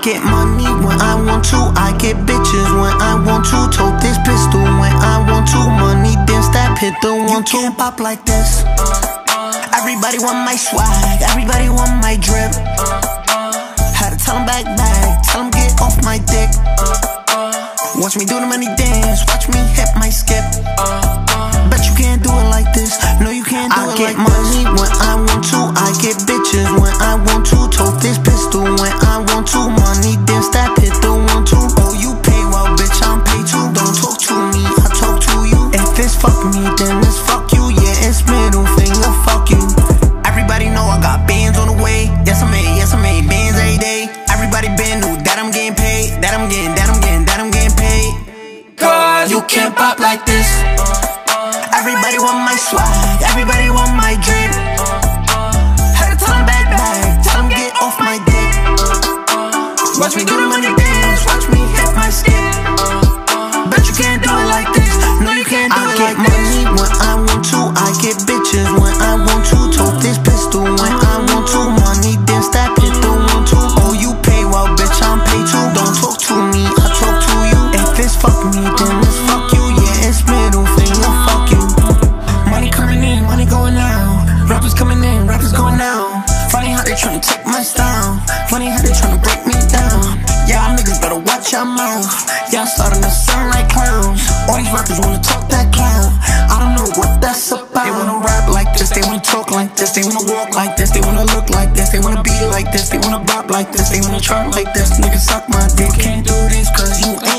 get money when I want to. I get bitches when I want to. Tote this pistol when I want to. Money dance that hit the one two. You can't pop like this. Everybody want my swag, everybody want my drip. Had to tell them back, tell them get off my dick. Watch me do the money dance, watch me hit my skip. Bet you can't do it like this, no you can't do it like this. I get money when I want to, I get bitches when I want to. Tote this pistol when I want to. Money dance that hit the one two. Oh you pay well bitch, I'm paid too. Don't talk to me, I talk to you. If it's fuck me, then it's fuck you. Yeah, it's middle finger, fuck you. Everybody know I got bands on the way. Yes I made bands every day. Everybody been knew that I'm getting paid. That I'm getting paid. Cause you can't pop like this. Everybody want my swag, everybody want my drip. Had to tell them back, tell them get off my dick. Watch me do the money dance, watch me hit my skip. Bet you can't do it like this, no you can't do it like this. I get money when I want to, I get bitches when I want to. Tote this pistol when I want to. Money dance that hit the one two. Oh you pay well bitch, I'm paid too. Don't talk to me, I talk to you. If it's fuck me, then it's fuck you. Yeah, it's middle finger, fuck you. Money coming in, money going out. Rappers coming in, rappers going out. Funny how they tryna take my style. Funny how they tryna break me down. Yeah, niggas better watch your mouth. Yeah, I'm starting to sound like clowns. All these rappers wanna talk that clown. I don't know what that's about. They wanna rap like this, they wanna talk like this. They wanna walk like this, they wanna look like this. They wanna be like this, they wanna bop like this. They wanna chart like this, niggas suck my dick. Can't do this cause you ain't